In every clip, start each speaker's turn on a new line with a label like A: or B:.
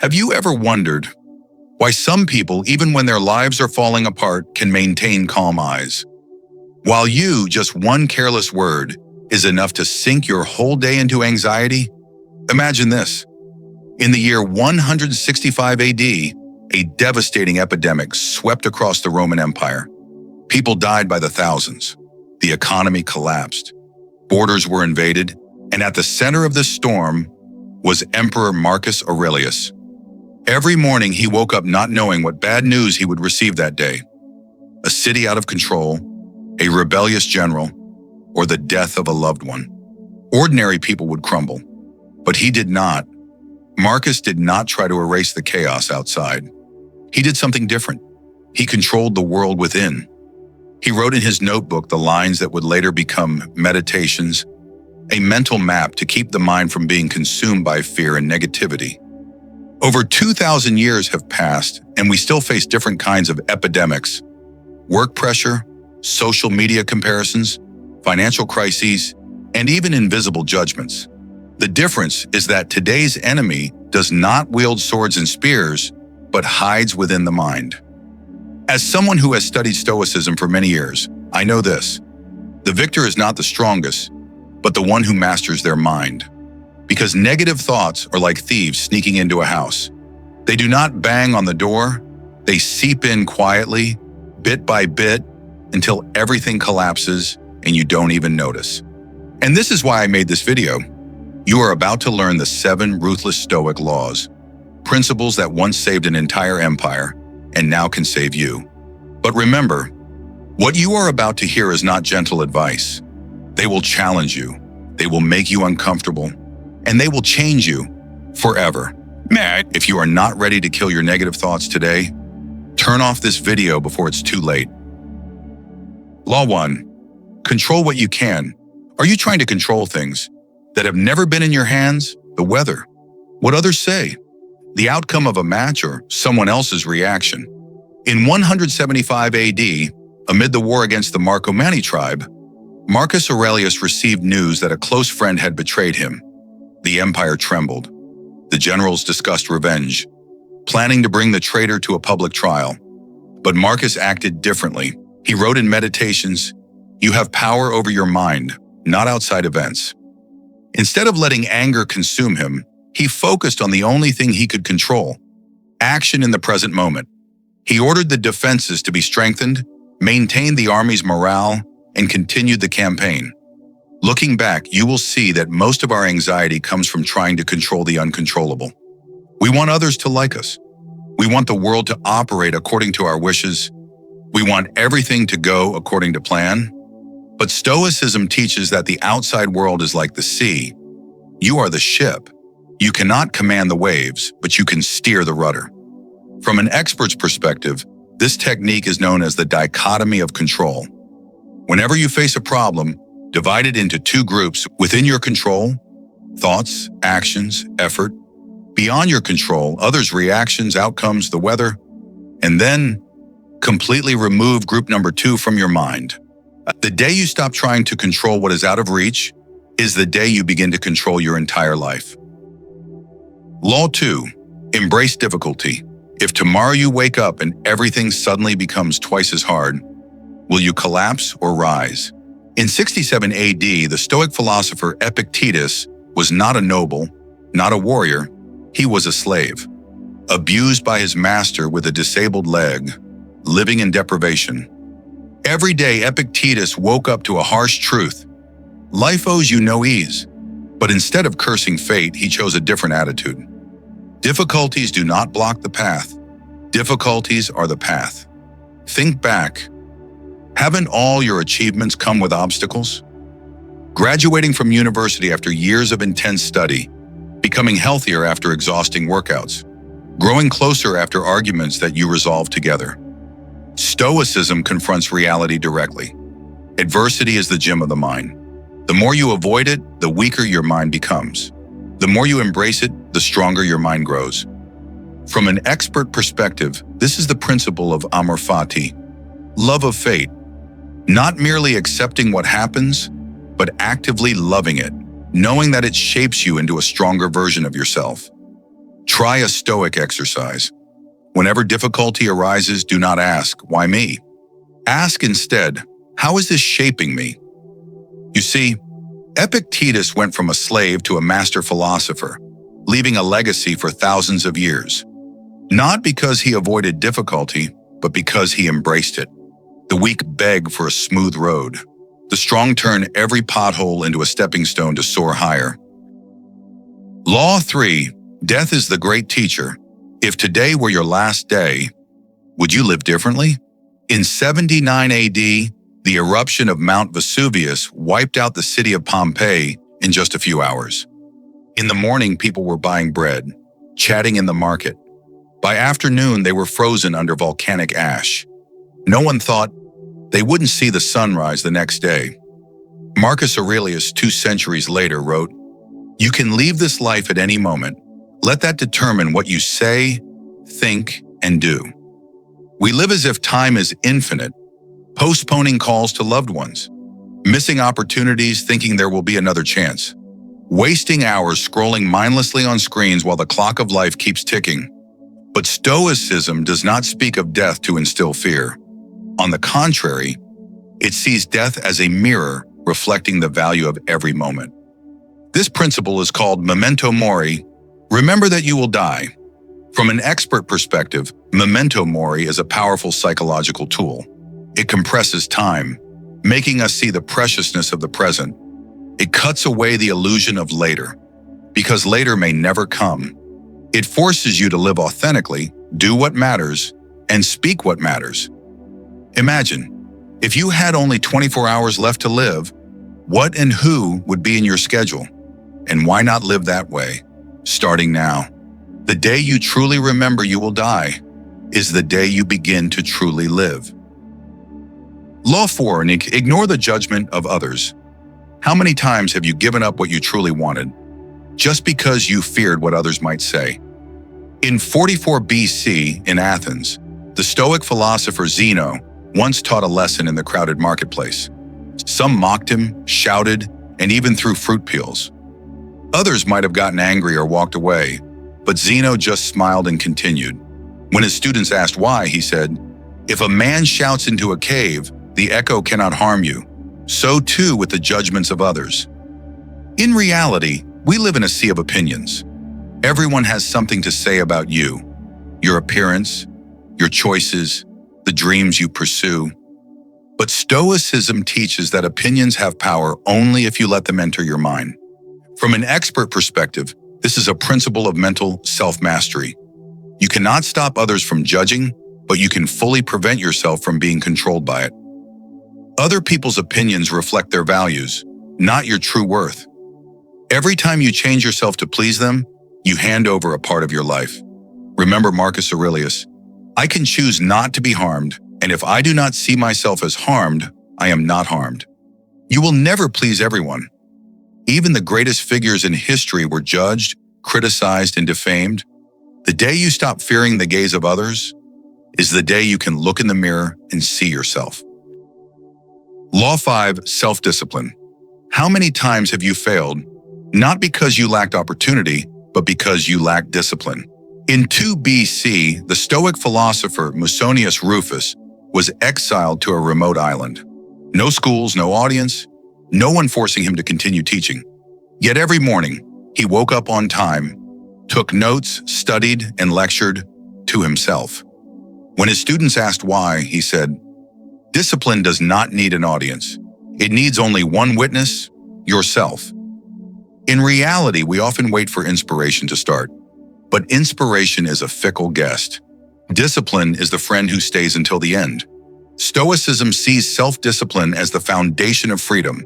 A: Have you ever wondered why some people, even when their lives are falling apart, can maintain calm eyes? While just one careless word is enough to sink your whole day into anxiety? Imagine this. In the year 165 AD, a devastating epidemic swept across the Roman Empire. People died by the thousands. The economy collapsed. Borders were invaded, and at the center of this storm was Emperor Marcus Aurelius. Every morning he woke up not knowing what bad news he would receive that day. A city out of control, a rebellious general, or the death of a loved one. Ordinary people would crumble, but he did not. Marcus did not try to erase the chaos outside. He did something different. He controlled the world within. He wrote in his notebook the lines that would later become meditations, a mental map to keep the mind from being consumed by fear and negativity. Over 2,000 years have passed, and we still face different kinds of epidemics: work pressure, social media comparisons, financial crises, and even invisible judgments. The difference is that today's enemy does not wield swords and spears, but hides within the mind. As someone who has studied Stoicism for many years, I know this: the victor is not the strongest, but the one who masters their mind. Because negative thoughts are like thieves sneaking into a house. They do not bang on the door, they seep in quietly, bit by bit, until everything collapses and you don't even notice. And this is why I made this video. You are about to learn the 7 ruthless Stoic laws, principles that once saved an entire empire and now can save you. But remember, what you are about to hear is not gentle advice. They will challenge you, they will make you uncomfortable, and they will change you forever. If you are not ready to kill your negative thoughts today, turn off this video before it's too late. Law 1. Control what you can. Are you trying to control things that have never been in your hands? The weather, what others say, the outcome of a match, or someone else's reaction? In 175 AD, amid the war against the Marcomanni tribe, Marcus Aurelius received news that a close friend had betrayed him. The empire trembled. The generals discussed revenge, planning to bring the traitor to a public trial. But Marcus acted differently. He wrote in Meditations, "You have power over your mind, not outside events." Instead of letting anger consume him, he focused on the only thing he could control: action in the present moment. He ordered the defenses to be strengthened, maintained the army's morale, and continued the campaign. Looking back, you will see that most of our anxiety comes from trying to control the uncontrollable. We want others to like us. We want the world to operate according to our wishes. We want everything to go according to plan. But Stoicism teaches that the outside world is like the sea. You are the ship. You cannot command the waves, but you can steer the rudder. From an expert's perspective, this technique is known as the dichotomy of control. Whenever you face a problem, divide it into 2 groups: within your control, thoughts, actions, effort; beyond your control, others' reactions, outcomes, the weather; and then completely remove group number 2 from your mind. The day you stop trying to control what is out of reach is the day you begin to control your entire life. Law 2. Embrace difficulty. If tomorrow you wake up and everything suddenly becomes twice as hard, will you collapse or rise? In 67 AD, the Stoic philosopher Epictetus was not a noble, not a warrior. He was a slave, abused by his master with a disabled leg, living in deprivation. Every day, Epictetus woke up to a harsh truth: life owes you no ease. But instead of cursing fate, he chose a different attitude. Difficulties do not block the path. Difficulties are the path. Think back. Haven't all your achievements come with obstacles? Graduating from university after years of intense study, becoming healthier after exhausting workouts, growing closer after arguments that you resolve together. Stoicism confronts reality directly. Adversity is the gym of the mind. The more you avoid it, the weaker your mind becomes. The more you embrace it, the stronger your mind grows. From an expert perspective, this is the principle of amor fati, love of fate. Not merely accepting what happens, but actively loving it, knowing that it shapes you into a stronger version of yourself. Try a Stoic exercise. Whenever difficulty arises, do not ask, "Why me?" Ask instead, "How is this shaping me?" You see, Epictetus went from a slave to a master philosopher, leaving a legacy for thousands of years. Not because he avoided difficulty, but because he embraced it. The weak beg for a smooth road. The strong turn every pothole into a stepping stone to soar higher. Law 3. Death is the great teacher. If today were your last day, would you live differently? In 79 AD, the eruption of Mount Vesuvius wiped out the city of Pompeii in just a few hours. In the morning, people were buying bread, chatting in the market. By afternoon, they were frozen under volcanic ash. No one thought they wouldn't see the sunrise the next day. Marcus Aurelius, 2 centuries later, wrote, "You can leave this life at any moment. Let that determine what you say, think, and do." We live as if time is infinite, postponing calls to loved ones, missing opportunities thinking there will be another chance, wasting hours scrolling mindlessly on screens while the clock of life keeps ticking. But Stoicism does not speak of death to instill fear. On the contrary, it sees death as a mirror reflecting the value of every moment. This principle is called memento mori. Remember that you will die. From an expert perspective, memento mori is a powerful psychological tool. It compresses time, making us see the preciousness of the present. It cuts away the illusion of later, because later may never come. It forces you to live authentically, do what matters, and speak what matters. Imagine, if you had only 24 hours left to live, what and who would be in your schedule? And why not live that way, starting now? The day you truly remember you will die is the day you begin to truly live. Law 4. Ignore the judgment of others. How many times have you given up what you truly wanted, just because you feared what others might say? In 44 BC in Athens, the Stoic philosopher Zeno once taught a lesson in the crowded marketplace. Some mocked him, shouted, and even threw fruit peels. Others might have gotten angry or walked away, but Zeno just smiled and continued. When his students asked why, he said, "If a man shouts into a cave, the echo cannot harm you. So too with the judgments of others." In reality, we live in a sea of opinions. Everyone has something to say about you, your appearance, your choices, the dreams you pursue. But Stoicism teaches that opinions have power only if you let them enter your mind. From an expert perspective, this is a principle of mental self-mastery. You cannot stop others from judging, but you can fully prevent yourself from being controlled by it. Other people's opinions reflect their values, not your true worth. Every time you change yourself to please them, you hand over a part of your life. Remember Marcus Aurelius, "I can choose not to be harmed, and if I do not see myself as harmed, I am not harmed." You will never please everyone. Even the greatest figures in history were judged, criticized, and defamed. The day you stop fearing the gaze of others is the day you can look in the mirror and see yourself. Law 5. Self-discipline. How many times have you failed, not because you lacked opportunity, but because you lacked discipline? In 2 BC, the Stoic philosopher Musonius Rufus was exiled to a remote island. No schools, no audience, no one forcing him to continue teaching. Yet every morning, he woke up on time, took notes, studied, and lectured to himself. When his students asked why, he said, "Discipline does not need an audience. It needs only one witness, yourself." In reality, we often wait for inspiration to start, but inspiration is a fickle guest. Discipline is the friend who stays until the end. Stoicism sees self-discipline as the foundation of freedom.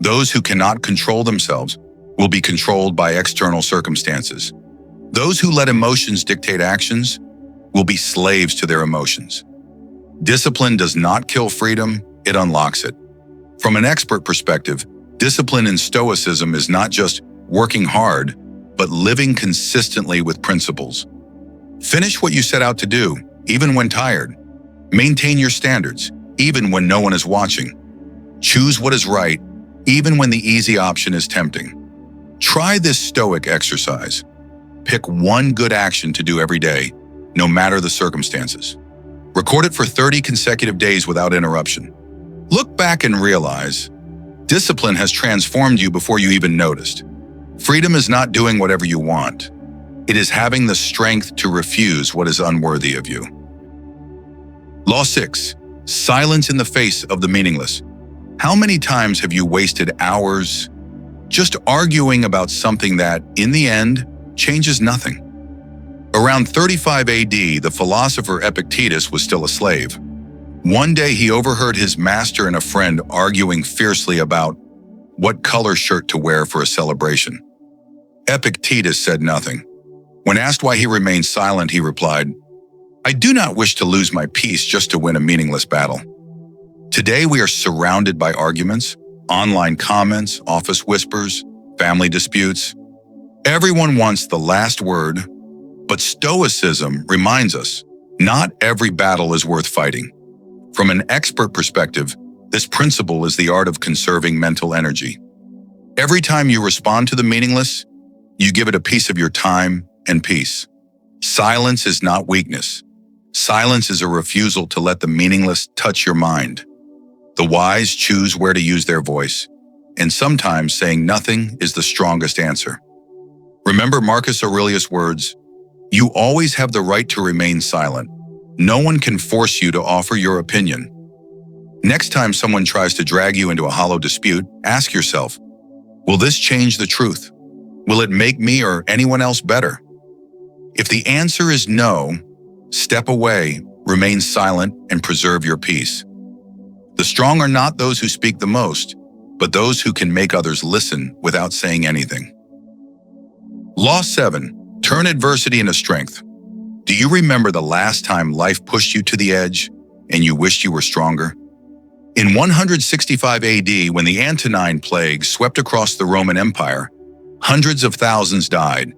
A: Those who cannot control themselves will be controlled by external circumstances. Those who let emotions dictate actions will be slaves to their emotions. Discipline does not kill freedom, it unlocks it. From an expert perspective, discipline in Stoicism is not just working hard, but living consistently with principles. Finish what you set out to do, even when tired. Maintain your standards, even when no one is watching. Choose what is right, even when the easy option is tempting. Try this Stoic exercise. Pick one good action to do every day, no matter the circumstances. Record it for 30 consecutive days without interruption. Look back and realize, discipline has transformed you before you even noticed. Freedom is not doing whatever you want. It is having the strength to refuse what is unworthy of you. Law 6. Silence in the face of the meaningless. How many times have you wasted hours just arguing about something that, in the end, changes nothing? Around 35 AD, the philosopher Epictetus was still a slave. One day he overheard his master and a friend arguing fiercely about what color shirt to wear for a celebration. Epictetus said nothing. When asked why he remained silent, he replied, "I do not wish to lose my peace just to win a meaningless battle." Today we are surrounded by arguments, online comments, office whispers, family disputes. Everyone wants the last word, but Stoicism reminds us, not every battle is worth fighting. From an expert perspective, this principle is the art of conserving mental energy. Every time you respond to the meaningless, you give it a piece of your time and peace. Silence is not weakness. Silence is a refusal to let the meaningless touch your mind. The wise choose where to use their voice, and sometimes saying nothing is the strongest answer. Remember Marcus Aurelius' words, "You always have the right to remain silent. No one can force you to offer your opinion." Next time someone tries to drag you into a hollow dispute, ask yourself, will this change the truth? Will it make me or anyone else better? If the answer is no, step away, remain silent, and preserve your peace. The strong are not those who speak the most, but those who can make others listen without saying anything. Law 7. Turn adversity into strength. Do you remember the last time life pushed you to the edge and you wished you were stronger? In 165 AD, when the Antonine Plague swept across the Roman Empire, hundreds of thousands died,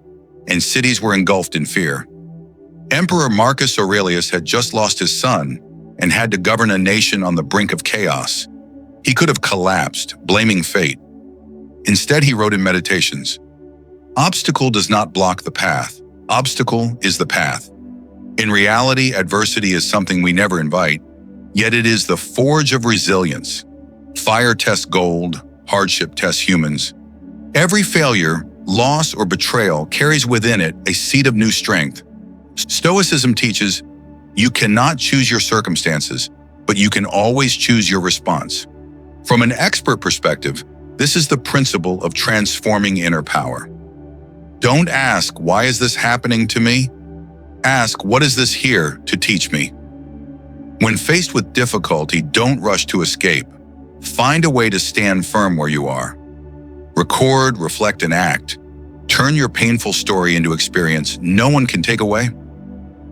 A: and cities were engulfed in fear. Emperor Marcus Aurelius had just lost his son and had to govern a nation on the brink of chaos. He could have collapsed, blaming fate. Instead, he wrote in Meditations, "Obstacle does not block the path. Obstacle is the path." In reality, adversity is something we never invite, yet it is the forge of resilience. Fire tests gold, hardship tests humans. Every failure, loss, or betrayal carries within it a seed of new strength. Stoicism teaches, you cannot choose your circumstances, but you can always choose your response. From an expert perspective, this is the principle of transforming inner power. Don't ask, why is this happening to me? Ask, what is this here to teach me? When faced with difficulty, don't rush to escape. Find a way to stand firm where you are. Record, reflect, and act. Turn your painful story into experience no one can take away.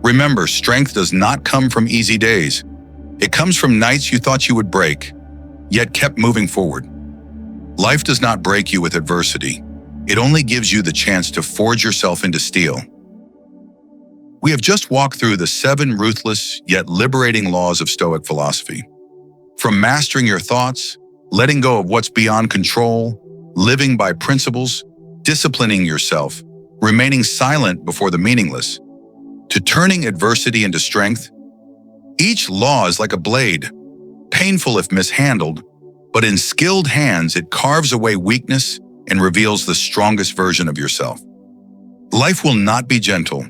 A: Remember, strength does not come from easy days. It comes from nights you thought you would break, yet kept moving forward. Life does not break you with adversity. It only gives you the chance to forge yourself into steel. We have just walked through the 7 ruthless yet liberating laws of Stoic philosophy. From mastering your thoughts, letting go of what's beyond control, living by principles, disciplining yourself, remaining silent before the meaningless, to turning adversity into strength, each law is like a blade, painful if mishandled, but in skilled hands it carves away weakness and reveals the strongest version of yourself. Life will not be gentle.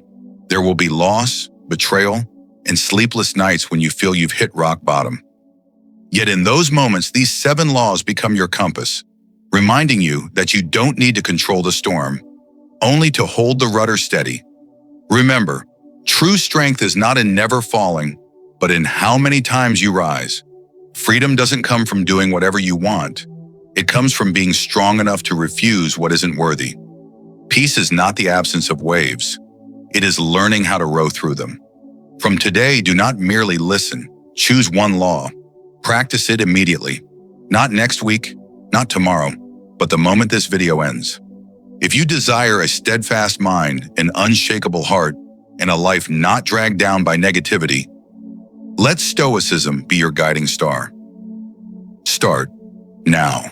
A: There will be loss, betrayal, and sleepless nights when you feel you've hit rock bottom. Yet in those moments, these 7 laws become your compass, reminding you that you don't need to control the storm, only to hold the rudder steady. Remember, true strength is not in never falling, but in how many times you rise. Freedom doesn't come from doing whatever you want. It comes from being strong enough to refuse what isn't worthy. Peace is not the absence of waves. It is learning how to row through them. From today, do not merely listen. Choose one law. Practice it immediately. Not next week, not tomorrow, but the moment this video ends. If you desire a steadfast mind, an unshakable heart, and a life not dragged down by negativity, let Stoicism be your guiding star. Start now.